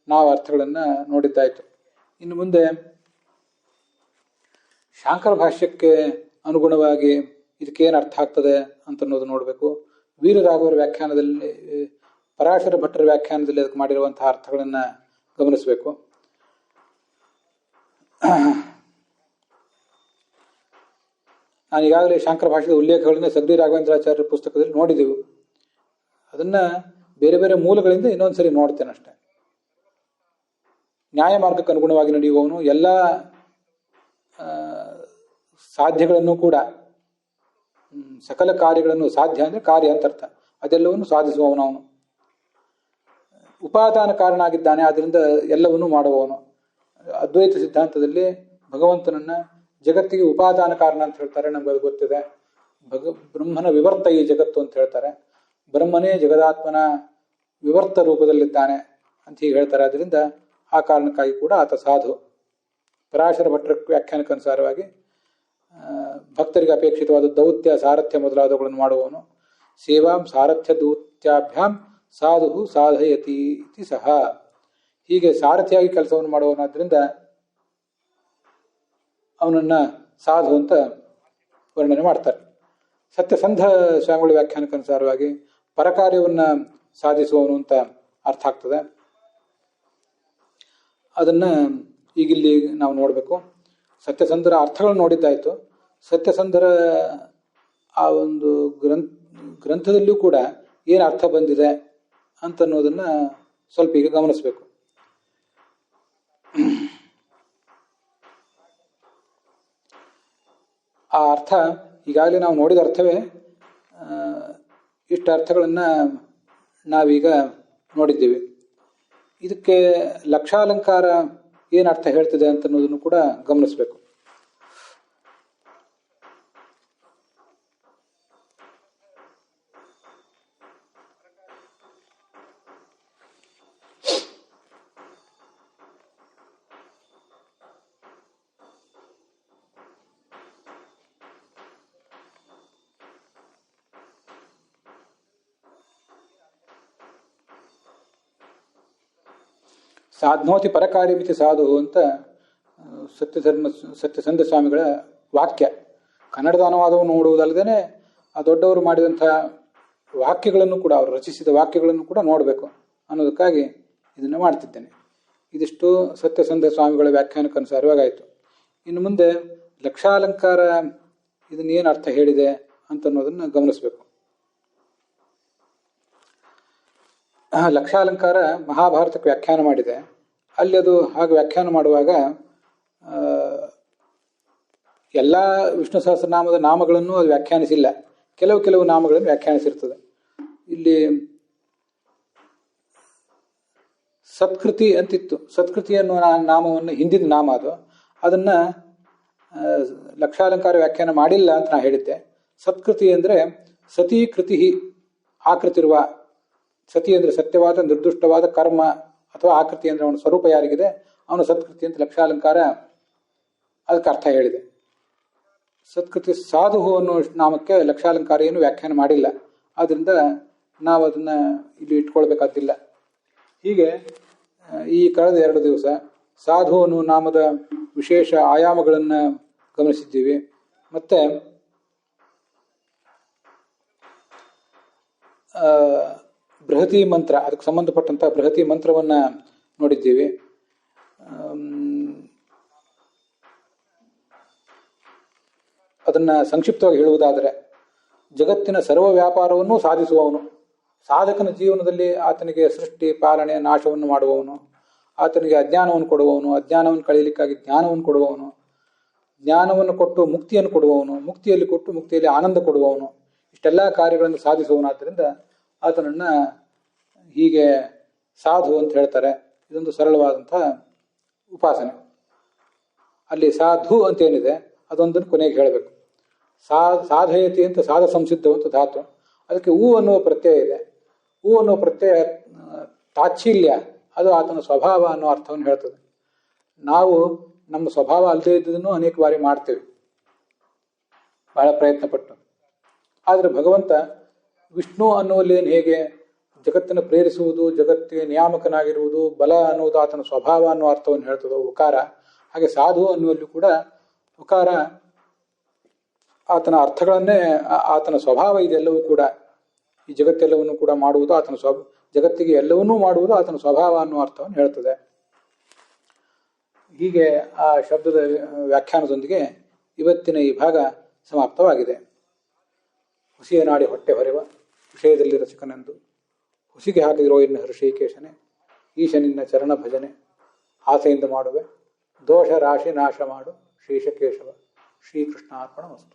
ನಾವು ಅರ್ಥಗಳನ್ನು ನೋಡಿದ್ದಾಯಿತು. ಇನ್ನು ಮುಂದೆ ಶಾಂಕರ ಭಾಷ್ಯಕ್ಕೆ ಅನುಗುಣವಾಗಿ ಇದಕ್ಕೇನು ಅರ್ಥ ಆಗ್ತದೆ ಅಂತ ಅನ್ನೋದು ನೋಡಬೇಕು. ವೀರರಾಘವರ ವ್ಯಾಖ್ಯಾನದಲ್ಲಿ, ಪರಾಶರ ಭಟ್ಟರ ವ್ಯಾಖ್ಯಾನದಲ್ಲಿ ಅದಕ್ಕೆ ಮಾಡಿರುವಂತಹ ಅರ್ಥಗಳನ್ನು ಗಮನಿಸಬೇಕು. ನಾನು ಈಗಾಗಲೇ ಶಾಂಕರ ಭಾಷೆದ ಉಲ್ಲೇಖಗಳನ್ನ ಸಗ್ರಿ ರಾಘವೇಂದ್ರಾಚಾರ್ಯ ಪುಸ್ತಕದಲ್ಲಿ ನೋಡಿದೆವು. ಅದನ್ನ ಬೇರೆ ಬೇರೆ ಮೂಲಗಳಿಂದ ಇನ್ನೊಂದ್ಸರಿ ನೋಡ್ತೇನೆ ಅಷ್ಟೆ. ನ್ಯಾಯ ಮಾರ್ಗಕ್ಕೆ ಅನುಗುಣವಾಗಿ ನಡೆಯುವವನು ಎಲ್ಲ ಸಾಧ್ಯಗಳನ್ನು ಕೂಡ, ಸಕಲ ಕಾರ್ಯಗಳನ್ನು, ಸಾಧ್ಯ ಅಂದರೆ ಕಾರ್ಯ ಅಂತ ಅರ್ಥ, ಅದೆಲ್ಲವನ್ನು ಸಾಧಿಸುವವನು ಅವನು. ಉಪಾದಾನ ಕಾರಣ ಆಗಿದ್ದಾನೆ, ಆದ್ದರಿಂದ ಎಲ್ಲವನ್ನೂ ಮಾಡುವವನು. ಅದ್ವೈತ ಸಿದ್ಧಾಂತದಲ್ಲಿ ಭಗವಂತನನ್ನ ಜಗತ್ತಿಗೆ ಉಪಾದಾನ ಕಾರಣ ಅಂತ ಹೇಳ್ತಾರೆ, ನಮ್ಗೆ ಅದು ಗೊತ್ತಿದೆ. ಬ್ರಹ್ಮನ ವಿವರ್ತ ಈ ಜಗತ್ತು ಅಂತ ಹೇಳ್ತಾರೆ. ಬ್ರಹ್ಮನೇ ಜಗದಾತ್ಮನ ವಿವರ್ತ ರೂಪದಲ್ಲಿದ್ದಾನೆ ಅಂತ ಹೀಗೆ ಹೇಳ್ತಾರೆ. ಅದರಿಂದ ಆ ಕಾರಣಕ್ಕಾಗಿ ಕೂಡ ಆತ ಸಾಧು. ಪರಾಶರ ಭಟ್ಟರ ವ್ಯಾಖ್ಯಾನಕ್ಕನುಸಾರವಾಗಿ ಭಕ್ತರಿಗೆ ಅಪೇಕ್ಷಿತವಾದ ದೌತ್ಯ, ಸಾರಥ್ಯ ಮೊದಲಾದವುಗಳನ್ನು ಮಾಡುವವನು. ಸೇವಾಂ ಸಾರಥ್ಯ ದೌತ್ಯಾಭ್ಯಾಂ ಸಾಧು ಸಾಧಯತಿ ಇತಿ ಸಹ. ಹೀಗೆ ಸಾರಥಿಯಾಗಿ ಕೆಲಸವನ್ನು ಮಾಡುವವನಾದ್ರಿಂದ ಅವನನ್ನ ಸಾಧು ಅಂತ ವರ್ಣನೆ ಮಾಡ್ತಾರೆ. ಸತ್ಯಸಂಧ ಸ್ವಾಮಿಗಳ ವ್ಯಾಖ್ಯಾನಕ್ಕನುಸಾರವಾಗಿ ಪರಕಾರ್ಯವನ್ನ ಸಾಧಿಸುವವನು ಅಂತ ಅರ್ಥ ಆಗ್ತದೆ. ಅದನ್ನ ಈಗಿಲ್ಲಿ ನಾವು ನೋಡಬೇಕು. ಸತ್ಯಸಂಧರ ಅರ್ಥಗಳನ್ನು ನೋಡಿದ್ದಾಯ್ತು. ಸತ್ಯಸಂಧರ ಆ ಒಂದು ಗ್ರಂಥದಲ್ಲಿಯೂ ಕೂಡ ಏನು ಅರ್ಥ ಬಂದಿದೆ ಅಂತನ್ನೋದನ್ನ ಸ್ವಲ್ಪ ಈಗ ಗಮನಿಸಬೇಕು. ಆ ಅರ್ಥ ಈಗಾಗಲೇ ನಾವು ನೋಡಿದ ಅರ್ಥವೇ. ಇಷ್ಟು ಅರ್ಥಗಳನ್ನು ನಾವೀಗ ನೋಡಿದ್ದೀವಿ. ಇದಕ್ಕೆ ಲಕ್ಷಾಲಂಕಾರ ಏನು ಅರ್ಥ ಹೇಳ್ತಿದೆ ಅಂತ ಅನ್ನೋದನ್ನು ಕೂಡ ಗಮನಿಸಬೇಕು. ಸಾಧ್ನೋತಿ ಪರಕಾರ್ಯಮಿತಿ ಸಾಧು ಅಂತ ಸತ್ಯಸಂಧ ಸ್ವಾಮಿಗಳ ವಾಕ್ಯ. ಕನ್ನಡದ ಅನುವಾದವನ್ನು ನೋಡುವುದಲ್ಲದೆ ಆ ದೊಡ್ಡವರು ಮಾಡಿದಂಥ ವಾಕ್ಯಗಳನ್ನು ಕೂಡ, ಅವರು ರಚಿಸಿದ ವಾಕ್ಯಗಳನ್ನು ಕೂಡ ನೋಡಬೇಕು ಅನ್ನೋದಕ್ಕಾಗಿ ಇದನ್ನು ಮಾಡ್ತಿದ್ದೇನೆ. ಇದಿಷ್ಟು ಸತ್ಯಸಂಧ ಸ್ವಾಮಿಗಳ ವ್ಯಾಖ್ಯಾನಕ್ಕನುಸಾರವಾಗಾಯಿತು. ಇನ್ನು ಮುಂದೆ ಲಕ್ಷಾಲಂಕಾರ ಇದನ್ನೇನು ಅರ್ಥ ಹೇಳಿದೆ ಅಂತ ಅನ್ನೋದನ್ನು ಗಮನಿಸಬೇಕು. ಲಕ್ಷಾಲಂಕಾರ ಮಹಾಭಾರತಕ್ಕೆ ವ್ಯಾಖ್ಯಾನ ಮಾಡಿದೆ. ಅಲ್ಲಿ ಅದು ಹಾಗೆ ವ್ಯಾಖ್ಯಾನ ಮಾಡುವಾಗ ಎಲ್ಲ ವಿಷ್ಣು ಸಹಸ್ರನಾಮದ ನಾಮಗಳನ್ನು ಅದು ವ್ಯಾಖ್ಯಾನಿಸಿಲ್ಲ. ಕೆಲವು ನಾಮಗಳನ್ನು ವ್ಯಾಖ್ಯಾನಿಸಿರ್ತದೆ. ಇಲ್ಲಿ ಸತ್ಕೃತಿ ಅಂತಿತ್ತು. ಸತ್ಕೃತಿ ಅನ್ನುವ ನಾಮವನ್ನು, ಹಿಂದಿನ ನಾಮ ಅದು, ಅದನ್ನ ಲಕ್ಷಾಲಂಕಾರ ವ್ಯಾಖ್ಯಾನ ಮಾಡಿಲ್ಲ ಅಂತ ನಾ ಹೇಳಿದ್ದೆ. ಸತ್ಕೃತಿ ಅಂದರೆ ಸತೀ ಕೃತಿ, ಆಕೃತಿರುವ. ಸತಿ ಅಂದರೆ ಸತ್ಯವಾದ ನಿರ್ದುಷ್ಟವಾದ ಕರ್ಮ ಅಥವಾ ಆಕೃತಿ ಅಂದರೆ ಅವನ ಸ್ವರೂಪ ಯಾರಿಗಿದೆ ಅವನು ಸತ್ಕೃತಿ ಅಂತ ಲಕ್ಷಾಲಂಕಾರ ಅದಕ್ಕೆ ಅರ್ಥ ಹೇಳಿದೆ. ಸತ್ಕೃತಿ ಸಾಧು ಅನ್ನೋ ನಾಮಕ್ಕೆ ಲಕ್ಷಾಲಂಕಾರ ಏನು ವ್ಯಾಖ್ಯಾನ ಮಾಡಿಲ್ಲ. ಆದ್ದರಿಂದ ನಾವು ಅದನ್ನು ಇಲ್ಲಿ ಇಟ್ಕೊಳ್ಬೇಕಾದಿಲ್ಲ. ಹೀಗೆ ಈ ಕಳೆದ 2 ದಿವಸ ಸಾಧು ಅನ್ನೋ ನಾಮದ ವಿಶೇಷ ಆಯಾಮಗಳನ್ನು ಗಮನಿಸಿದ್ದೀವಿ. ಮತ್ತು ಬೃಹತಿ ಮಂತ್ರ, ಅದಕ್ಕೆ ಸಂಬಂಧಪಟ್ಟಂಥ ಬೃಹತಿ ಮಂತ್ರವನ್ನು ನೋಡಿದ್ದೀವಿ. ಅದನ್ನು ಸಂಕ್ಷಿಪ್ತವಾಗಿ ಹೇಳುವುದಾದರೆ, ಜಗತ್ತಿನ ಸರ್ವ ವ್ಯಾಪಾರವನ್ನು ಸಾಧಿಸುವವನು, ಸಾಧಕನ ಜೀವನದಲ್ಲಿ ಆತನಿಗೆ ಸೃಷ್ಟಿ ಪಾಲನೆ ನಾಶವನ್ನು ಮಾಡುವವನು, ಆತನಿಗೆ ಅಜ್ಞಾನವನ್ನು ಕೊಡುವವನು, ಅಜ್ಞಾನವನ್ನು ಕಳೆಯಲಿಕ್ಕಾಗಿ ಜ್ಞಾನವನ್ನು ಕೊಡುವವನು, ಜ್ಞಾನವನ್ನು ಕೊಟ್ಟು ಮುಕ್ತಿಯನ್ನು ಕೊಡುವವನು, ಮುಕ್ತಿಯಲ್ಲಿ ಕೊಟ್ಟು ಮುಕ್ತಿಯಲ್ಲಿ ಆನಂದ ಕೊಡುವವನು, ಇಷ್ಟೆಲ್ಲ ಕಾರ್ಯಗಳನ್ನು ಸಾಧಿಸುವವನಾದ್ದರಿಂದ ಆತನನ್ನು ಹೀಗೆ ಸಾಧು ಅಂತ ಹೇಳ್ತಾರೆ. ಇದೊಂದು ಸರಳವಾದಂಥ ಉಪಾಸನೆ. ಅಲ್ಲಿ ಸಾಧು ಅಂತೇನಿದೆ ಅದೊಂದನ್ನು ಕೊನೆಗೆ ಹೇಳಬೇಕು. ಸಾಧಯತಿ ಅಂತ ಸಾಧ ಸಂಸಿದ್ಧವಂತ ಧಾತು, ಅದಕ್ಕೆ ಊ ಅನ್ನುವ ಪ್ರತ್ಯಯ ಇದೆ. ಊ ಅನ್ನುವ ಪ್ರತ್ಯಯ ತಾಚ್ಛೀಲ್ಯ, ಅದು ಆತನ ಸ್ವಭಾವ ಅನ್ನೋ ಅರ್ಥವನ್ನು ಹೇಳ್ತದೆ. ನಾವು ನಮ್ಮ ಸ್ವಭಾವ ಅಲ್ಲದೇ ಇದ್ದುದನ್ನು ಅನೇಕ ಬಾರಿ ಮಾಡ್ತೇವೆ, ಬಹಳ ಪ್ರಯತ್ನಪಟ್ಟು. ಆದರೆ ಭಗವಂತ ವಿಷ್ಣು ಅನ್ನುವಲ್ಲೇನು ಹೇಗೆ ಜಗತ್ತನ್ನು ಪ್ರೇರಿಸುವುದು, ಜಗತ್ತಿಗೆ ನಿಯಾಮಕನಾಗಿರುವುದು, ಬಲ ಅನ್ನುವುದು ಆತನ ಸ್ವಭಾವ ಅನ್ನೋ ಅರ್ಥವನ್ನು ಹೇಳ್ತದೆ ಉಕಾರ. ಹಾಗೆ ಸಾಧು ಅನ್ನುವಲ್ಲೂ ಕೂಡ ಉಕಾರ ಆತನ ಅರ್ಥಗಳನ್ನೇ, ಆತನ ಸ್ವಭಾವ ಇದೆಲ್ಲವೂ ಕೂಡ, ಈ ಜಗತ್ತೆಲ್ಲವನ್ನು ಕೂಡ ಮಾಡುವುದು ಆತನ ಜಗತ್ತಿಗೆ ಎಲ್ಲವನ್ನೂ ಮಾಡುವುದು ಆತನ ಸ್ವಭಾವ ಅನ್ನೋ ಅರ್ಥವನ್ನು ಹೇಳ್ತದೆ. ಹೀಗೆ ಆ ಶಬ್ದದ ವ್ಯಾಖ್ಯಾನದೊಂದಿಗೆ ಇವತ್ತಿನ ಈ ಭಾಗ ಸಮಾಪ್ತವಾಗಿದೆ. ಹುಸಿಯ ನಾಡಿ ಹೊಟ್ಟೆ ಹೊರೆವ ವಿಷಯದಲ್ಲಿ ರಸಿಕನೆಂದು ಹುಸಿಗೆ ಹಾಕಿದಿರೋ ಇನ್ನು ಹೃಷಿಕೇಶನೆ, ಈಶನಿನ್ನ ಚರಣ ಭಜನೆ ಆಸೆಯಿಂದ ಮಾಡುವೆ, ದೋಷ ರಾಶಿ ನಾಶ ಮಾಡು ಶ್ರೀಶಕೇಶವ. ಶ್ರೀಕೃಷ್ಣಾರ್ಪಣ ವಸ್ತು.